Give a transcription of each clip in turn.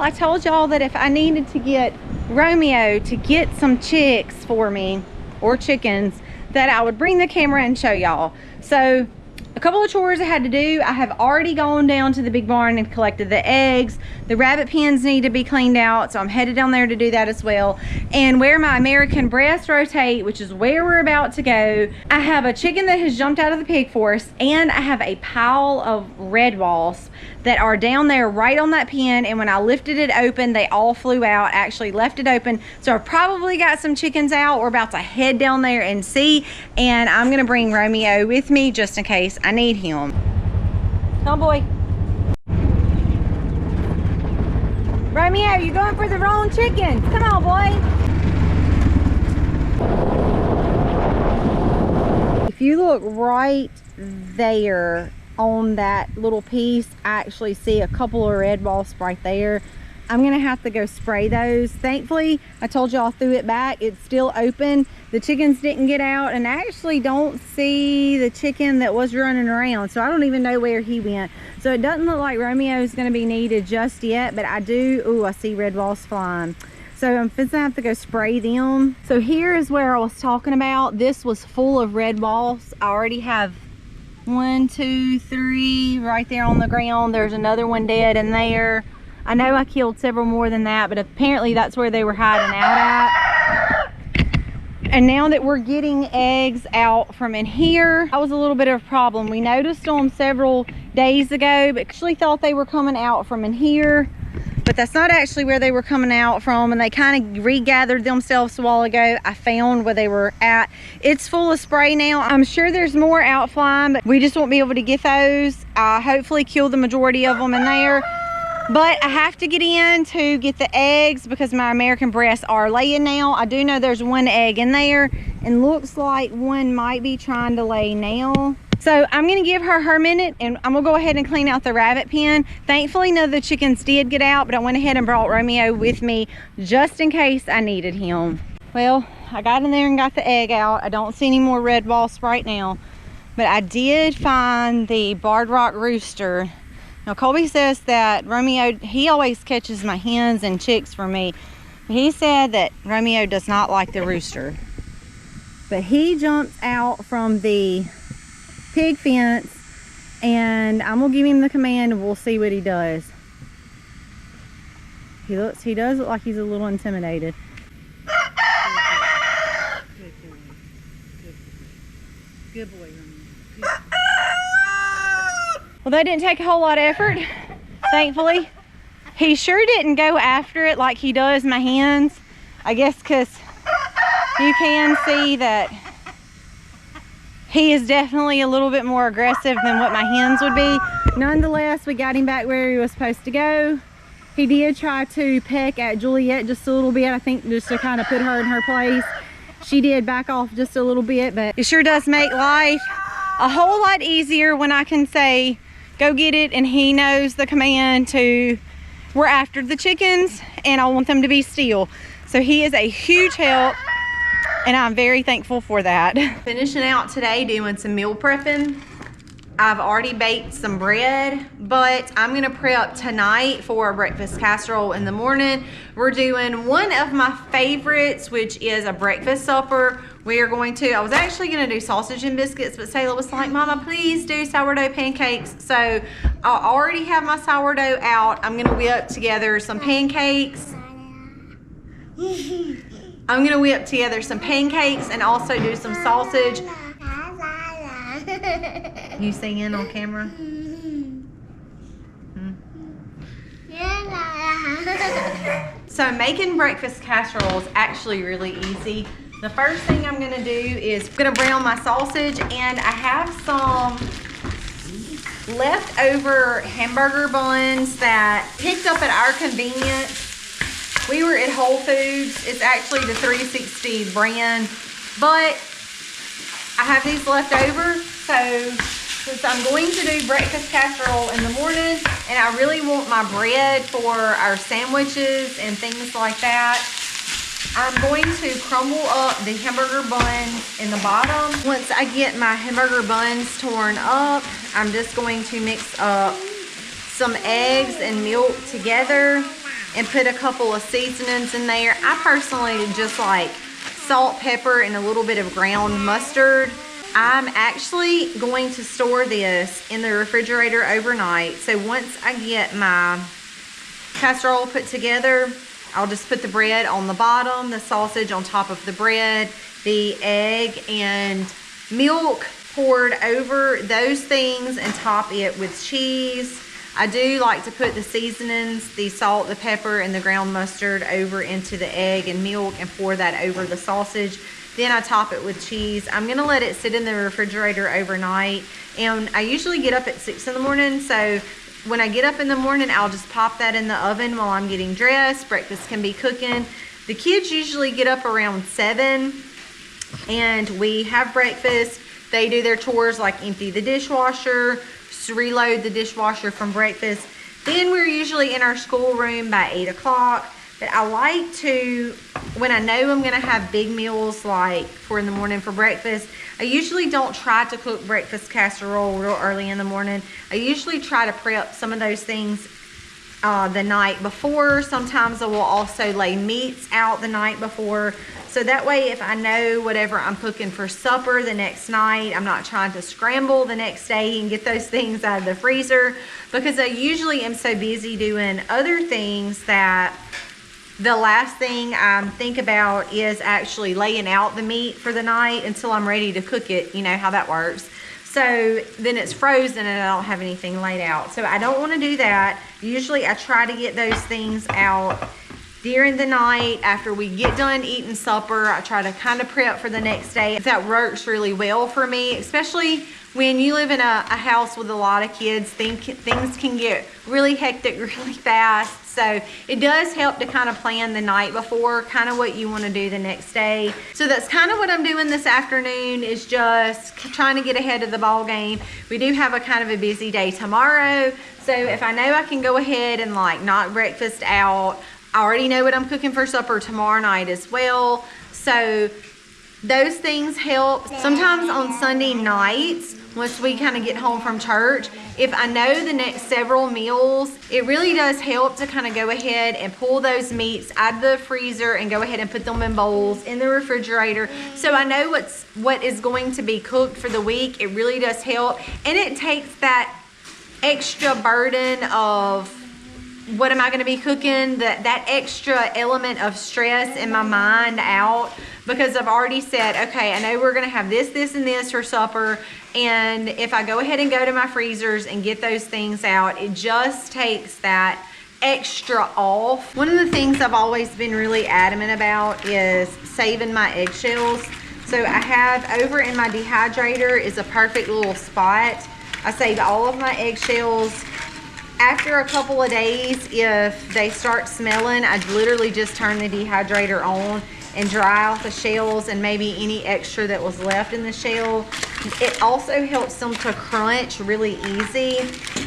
I told y'all that if I needed to get Romeo to get some chicks for me, or chickens, that I would bring the camera and show y'all. So a couple of chores I had to do. I have already gone down to the big barn and collected the eggs. The rabbit pens need to be cleaned out, so I'm headed down there to do that as well. And where my American breasts rotate, which is where we're about to go, I have a chicken that has jumped out of the pig forest, and I have a pile of red wasps that are down there right on that pen, and when I lifted it open, they all flew out. Actually left it open, so I've probably got some chickens out. We're about to head down there and see, and I'm gonna bring Romeo with me just in case I need him. Come on, boy. Romeo, you're going for the wrong chickens. Come on, boy. If you look right there on that little piece, I actually see a couple of red wasps right there. I'm gonna have to go spray those. Thankfully, I told y'all threw it back. It's still open. The chickens didn't get out, and I actually don't see the chicken that was running around, so I don't even know where he went. So it doesn't look like Romeo is gonna be needed just yet, but I do, ooh, I see red wasps flying. So I'm gonna have to go spray them. So here is where I was talking about. This was full of red wasps. I already have 1, 2, 3 right there on the ground. There's another one dead in there. I know I killed several more than that, but apparently that's where they were hiding out at. And now that we're getting eggs out from in here, that was a little bit of a problem. We noticed them several days ago, but actually thought they were coming out from in here, but that's not actually where they were coming out from, and they kind of regathered themselves a while ago. I found where they were at. It's full of spray now. I'm sure there's more out flying, but we just won't be able to get those. I hopefully kill the majority of them in there. But I have to get in to get the eggs because my American breasts are laying now. I do know there's one egg in there, and looks like one might be trying to lay now. So I'm gonna give her minute, and I'm gonna go ahead and clean out the rabbit pen. Thankfully, none of the chickens did get out, but I went ahead and brought Romeo with me just in case I needed him. Well, I got in there and got the egg out. I don't see any more red wasps right now, but I did find the barred rock rooster. Now Colby says that Romeo, he always catches my hens and chicks for me. He said that Romeo does not like the rooster, but he jumps out from the pig fence, and I'm gonna give him the command and we'll see what he does. He does look like he's a little intimidated. Good boy, Romeo. Well, that didn't take a whole lot of effort, thankfully. He sure didn't go after it like he does my hens. I guess because you can see that he is definitely a little bit more aggressive than what my hens would be. Nonetheless, we got him back where he was supposed to go. He did try to peck at Juliet just a little bit, I think just to kind of put her in her place. She did back off just a little bit, but it sure does make life a whole lot easier when I can say, go get it, and he knows the command to, we're after the chickens and I want them to be still. So he is a huge help, and I'm very thankful for that. Finishing out today doing some meal prepping. I've already baked some bread, but I'm gonna prep tonight for a breakfast casserole in the morning. We're doing one of my favorites, which is a breakfast supper. We are going to, I was actually gonna do sausage and biscuits, but Sayla was like, Mama, please do sourdough pancakes. So I already have my sourdough out. I'm gonna whip together some pancakes. I'm gonna whip together some pancakes and also do some sausage. You singing on camera? So making breakfast casserole is actually really easy. The first thing I'm gonna do is I'm gonna brown my sausage, and I have some leftover hamburger buns that picked up at our convenience. We were at Whole Foods. It's actually the 360 brand, but I have these left over. So since I'm going to do breakfast casserole in the morning, and I really want my bread for our sandwiches and things like that, I'm going to crumble up the hamburger buns in the bottom. Once I get my hamburger buns torn up, I'm just going to mix up some eggs and milk together and put a couple of seasonings in there. I personally just like salt, pepper, and a little bit of ground mustard. I'm actually going to store this in the refrigerator overnight. So once I get my casserole put together, I'll just put the bread on the bottom, the sausage on top of the bread, the egg and milk poured over those things, and top it with cheese. I do like to put the seasonings, the salt, the pepper, and the ground mustard over into the egg and milk and pour that over the sausage. Then I top it with cheese. I'm gonna let it sit in the refrigerator overnight. And I usually get up at 6 in the morning, so when I get up in the morning, I'll just pop that in the oven while I'm getting dressed. Breakfast can be cooking. The kids usually get up around 7 and we have breakfast. They do their chores like empty the dishwasher, reload the dishwasher from breakfast. Then we're usually in our schoolroom by 8 o'clock. But I like to, when I know I'm gonna have big meals like for in the morning for breakfast, I usually don't try to cook breakfast casserole real early in the morning. I usually try to prep some of those things the night before. Sometimes I will also lay meats out the night before. So that way, if I know whatever I'm cooking for supper the next night, I'm not trying to scramble the next day and get those things out of the freezer, because I usually am so busy doing other things that the last thing I think about is actually laying out the meat for the night until I'm ready to cook it. You know how that works. So then it's frozen and I don't have anything laid out. So I don't want to do that. Usually I try to get those things out during the night after we get done eating supper. I try to kind of prep for the next day. That works really well for me, especially when you live in a house with a lot of kids. Things can get really hectic really fast. So it does help to kind of plan the night before, kind of what you want to do the next day. So that's kind of what I'm doing this afternoon, is just trying to get ahead of the ball game. We do have a kind of a busy day tomorrow. So if I know I can go ahead and like knock breakfast out, I already know what I'm cooking for supper tomorrow night as well. So those things help. Sometimes on Sunday nights, once we kind of get home from church, if I know the next several meals, it really does help to kind of go ahead and pull those meats out of the freezer and go ahead and put them in bowls in the refrigerator. So I know what is going to be cooked for the week. It really does help. And it takes that extra burden of what am I going to be cooking, that extra element of stress in my mind out, because I've already said, okay, I know we're going to have this, this, and this for supper. And if I go ahead and go to my freezers and get those things out, it just takes that extra off. One of the things I've always been really adamant about is saving my eggshells. So I have over in my dehydrator is a perfect little spot. I save all of my eggshells. After a couple of days, if they start smelling, I literally just turn the dehydrator on and dry out the shells and maybe any extra that was left in the shell. It also helps them to crunch really easy.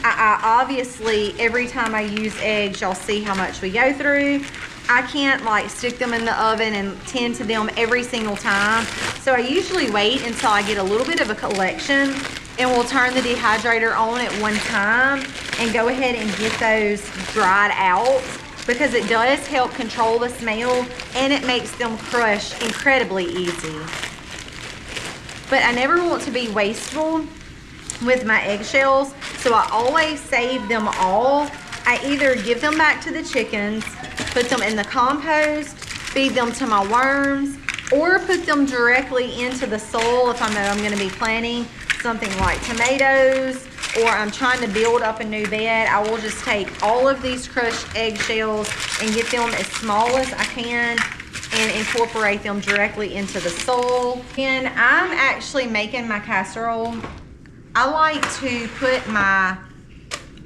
I obviously, every time I use eggs, y'all see how much we go through. I can't like stick them in the oven and tend to them every single time. So I usually wait until I get a little bit of a collection, and we'll turn the dehydrator on at one time and go ahead and get those dried out, because it does help control the smell and it makes them crush incredibly easy. But I never want to be wasteful with my eggshells, so I always save them all. I either give them back to the chickens, put them in the compost, feed them to my worms, or put them directly into the soil if I know I'm going to be planting something like tomatoes, or I'm trying to build up a new bed. I will just take all of these crushed eggshells and get them as small as I can and incorporate them directly into the soil. And I'm actually making my casserole. I like to put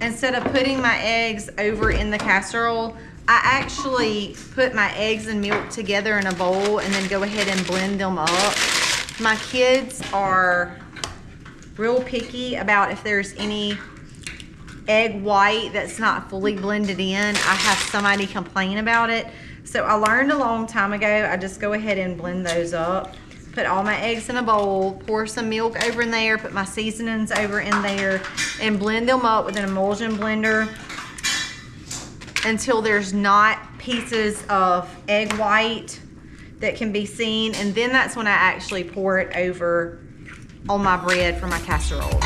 instead of putting my eggs over in the casserole, I actually put my eggs and milk together in a bowl and then go ahead and blend them up. My kids are real picky about if there's any egg white that's not fully blended in. I have somebody complain about it. So I learned a long time ago, I just go ahead and blend those up. Put all my eggs in a bowl, pour some milk over in there, put my seasonings over in there, and blend them up with an emulsion blender. until there's not pieces of egg white that can be seen, and then that's when I actually pour it over on my bread for my casserole.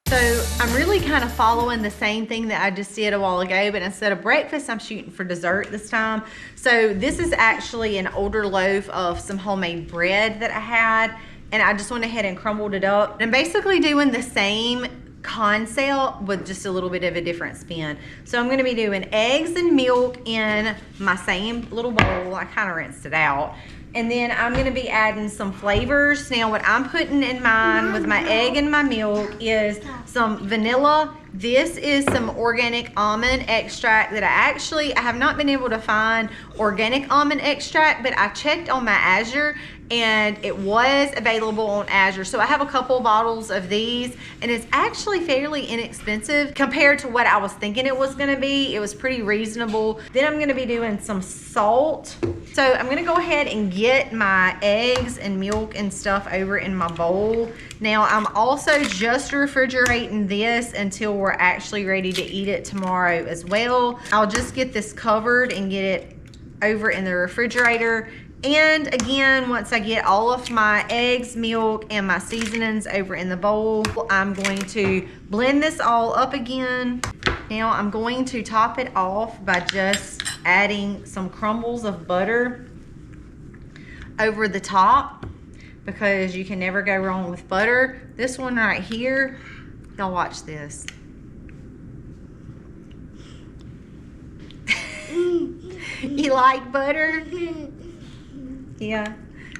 So I'm really kind of following the same thing that I just did a while ago, but instead of breakfast, I'm shooting for dessert this time. So this is actually an older loaf of some homemade bread that I had, and I just went ahead and crumbled it up. I'm basically doing the same concept with just a little bit of a different spin. So I'm gonna be doing eggs and milk in my same little bowl. I kind of rinsed it out. And then I'm gonna be adding some flavors. Now what I'm putting in mine with my egg and my milk is some vanilla. This is some organic almond extract that I have not been able to find organic almond extract, but I checked on my Azure and it was available on Azure. So I have a couple bottles of these, and it's actually fairly inexpensive compared to what I was thinking it was gonna be. It was pretty reasonable. Then I'm gonna be doing some salt. So I'm gonna go ahead and get my eggs and milk and stuff over in my bowl. Now I'm also just refrigerating this until we're actually ready to eat it tomorrow as well. I'll just get this covered and get it over in the refrigerator. And again, once I get all of my eggs, milk, and my seasonings over in the bowl, I'm going to blend this all up again. Now I'm going to top it off by just adding some crumbles of butter over the top, because you can never go wrong with butter. This one right here, y'all watch this. You like butter? Yeah.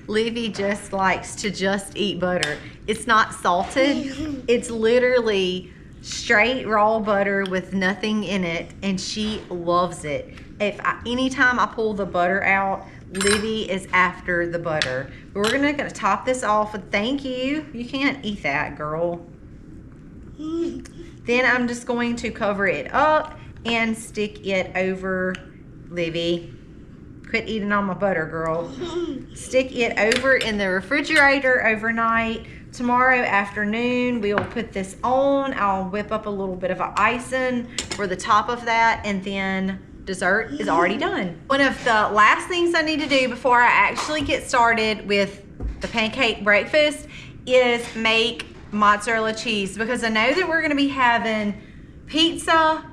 Livy just likes to just eat butter. It's not salted. It's literally straight raw butter with nothing in it, and she loves it. Anytime I pull the butter out, Livy is after the butter. But we're gonna top this off with thank you. You can't eat that, girl. Then I'm just going to cover it up and stick it over Livy. Quit eating all my butter, girl. Stick it over in the refrigerator overnight. Tomorrow afternoon, we will put this on. I'll whip up a little bit of an icing for the top of that, and then dessert is already done. One of the last things I need to do before I actually get started with the pancake breakfast is make mozzarella cheese, because I know that we're gonna be having pizza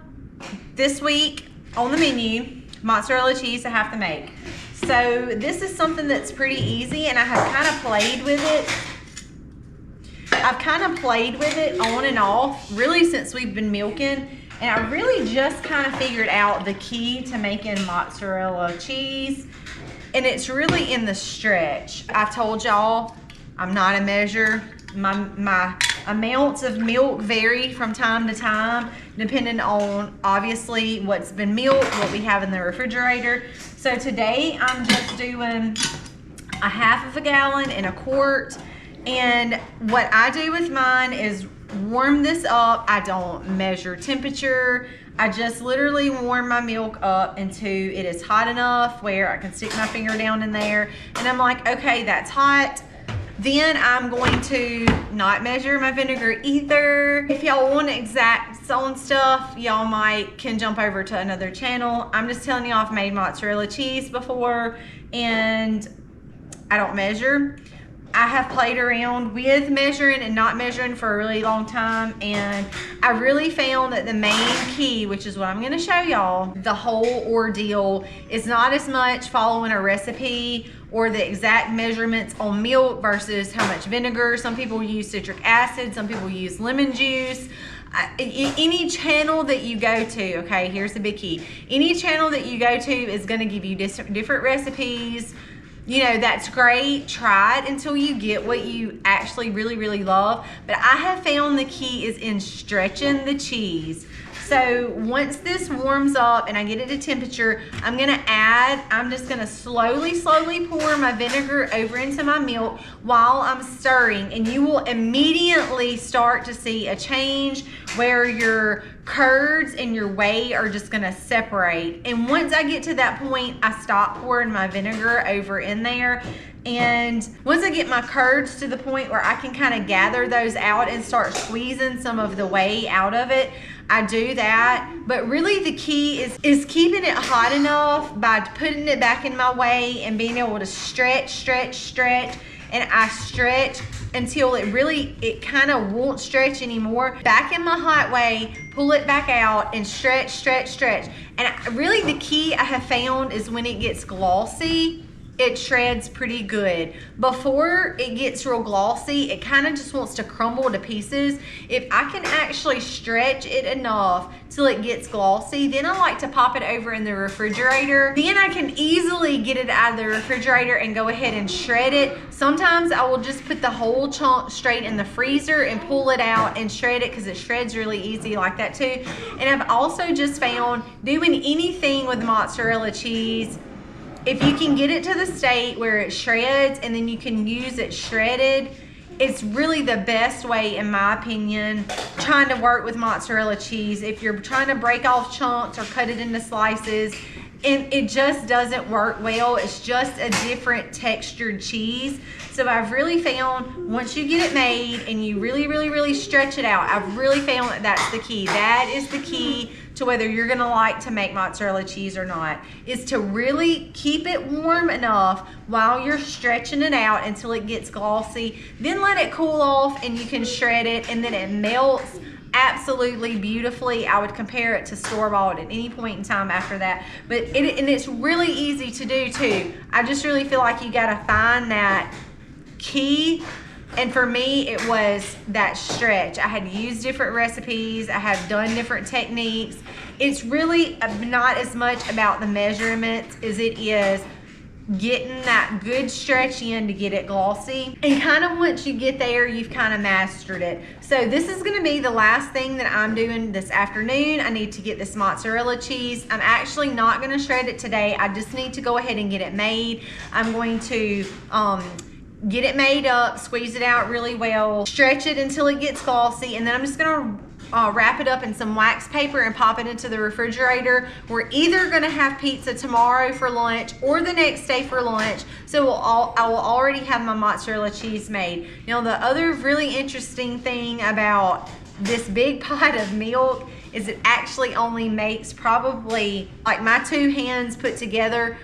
this week on the menu. Mozzarella cheese I have to make. So this is something that's pretty easy, and I have kind of played with it. I've kind of played with it on and off really since we've been milking, and I really just kind of figured out the key to making mozzarella cheese, and it's really in the stretch. I told y'all I'm not a measure. My amounts of milk vary from time to time, depending on obviously what's been milked, what we have in the refrigerator. So today I'm just doing a half of a gallon and a quart. And what I do with mine is warm this up. I don't measure temperature. I just literally warm my milk up until it is hot enough where I can stick my finger down in there. And I'm like, okay, that's hot. Then I'm going to not measure my vinegar either. If y'all want exact on stuff, y'all can jump over to another channel. I'm just telling you, I've made mozzarella cheese before and I don't measure. I have played around with measuring and not measuring for a really long time, and I really found that the main key, which is what I'm going to show y'all, the whole ordeal is not as much following a recipe or the exact measurements on milk versus how much vinegar. Some people use citric acid, some people use lemon juice. Any channel that you go to, okay, here's the big key. Any channel that you go to is going to give you different recipes. You know, that's great. Try it until you get what you actually really, really love. But I have found the key is in stretching the cheese. So once this warms up and I get it to temperature, I'm just gonna slowly pour my vinegar over into my milk while I'm stirring, and you will immediately start to see a change where your curds and your whey are just gonna separate. And once I get to that point, I stop pouring my vinegar over in there. And once I get my curds to the point where I can kind of gather those out and start squeezing some of the whey out of it, I do that. But really the key is keeping it hot enough by putting it back in my whey and being able to stretch. And I stretch until it kind of won't stretch anymore. Back in my hot whey, pull it back out and stretch. And really the key I have found is when it gets glossy, it shreds pretty good. Before it gets real glossy, it kind of just wants to crumble to pieces. If I can actually stretch it enough till it gets glossy, then I like to pop it over in the refrigerator. Then I can easily get it out of the refrigerator and go ahead and shred it. Sometimes I will just put the whole chunk straight in the freezer and pull it out and shred it because it shreds really easy like that too. And I've also just found doing anything with mozzarella cheese, if you can get it to the state where it shreds and then you can use it shredded, it's really the best way, in my opinion, trying to work with mozzarella cheese. If you're trying to break off chunks or cut it into slices, and it just doesn't work well. It's just a different textured cheese. So I've really found once you get it made and you really stretch it out, I've really found that that's the key. That is the key to whether you're gonna like to make mozzarella cheese or not, is to really keep it warm enough while you're stretching it out until it gets glossy. Then let it cool off and you can shred it, and then it melts absolutely beautifully. I would compare it to store-bought at any point in time after that. But it's really easy to do too. I just really feel like you gotta find that key. And for me, it was that stretch. I had used different recipes. I have done different techniques. It's really not as much about the measurements as it is getting that good stretch in to get it glossy. And kind of once you get there, you've kind of mastered it. So this is gonna be the last thing that I'm doing this afternoon. I need to get this mozzarella cheese. I'm actually not gonna shred it today. I just need to go ahead and get it made. I'm going to get it made up, squeeze it out really well, stretch it until it gets glossy, and then I'm just gonna wrap it up in some wax paper and pop it into the refrigerator. We're either gonna have pizza tomorrow for lunch or the next day for lunch, so I will already have my mozzarella cheese made. Now the other really interesting thing about this big pot of milk is it actually only makes probably like my 2 hands put together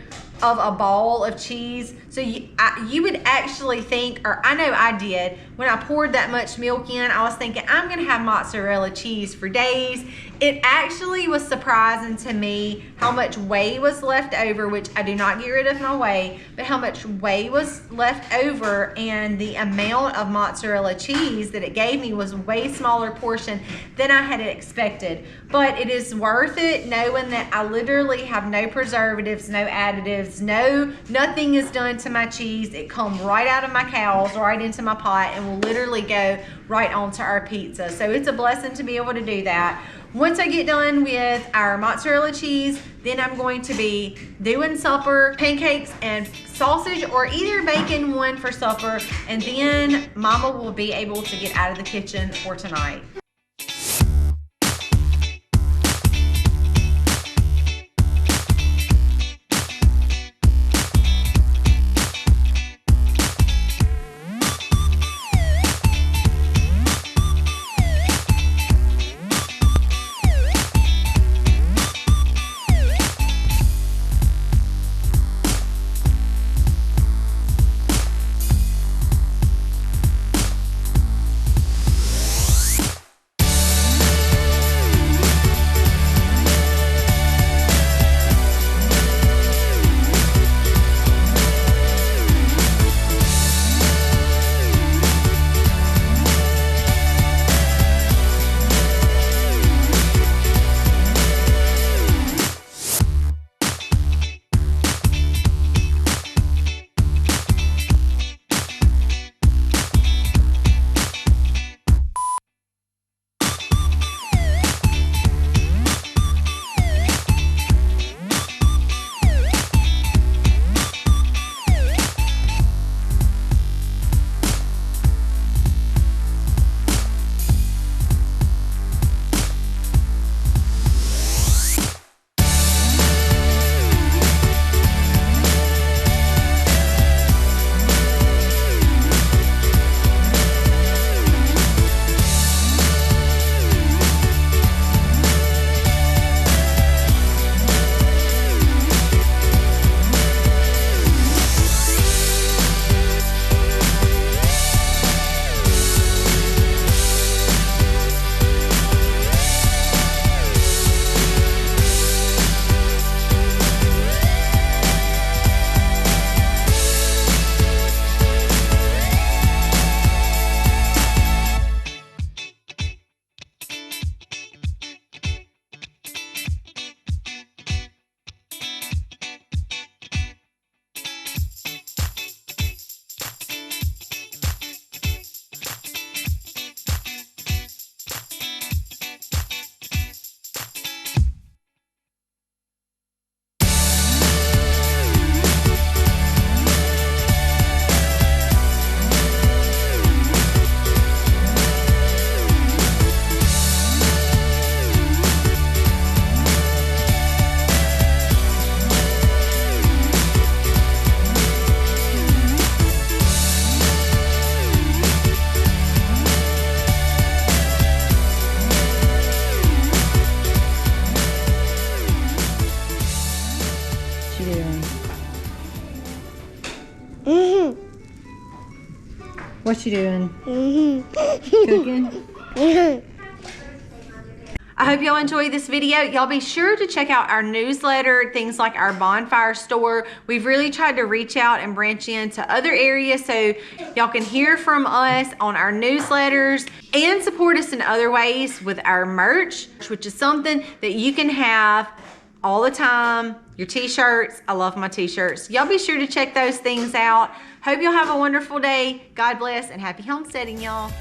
of a ball of cheese. So you would actually think, or I know I did, when I poured that much milk in, I was thinking I'm gonna have mozzarella cheese for days. It actually was surprising to me how much whey was left over, which I do not get rid of my whey, but how much whey was left over, and the amount of mozzarella cheese that it gave me was way smaller portion than I had expected. But it is worth it knowing that I literally have no preservatives, no additives, nothing is done to my cheese. It comes right out of my cows, right into my pot, and will literally go right onto our pizza. So it's a blessing to be able to do that. Once I get done with our mozzarella cheese, then I'm going to be doing supper, pancakes and sausage, or either making one for supper, and then Mama will be able to get out of the kitchen for tonight. What you doing? Cooking? I hope y'all enjoyed this video. Y'all be sure to check out our newsletter, things like our bonfire store. We've really tried to reach out and branch into other areas so y'all can hear from us on our newsletters and support us in other ways with our merch, which is something that you can have all the time. Your t-shirts. I love my t-shirts. Y'all be sure to check those things out. Hope y'all have a wonderful day. God bless and happy homesteading, y'all.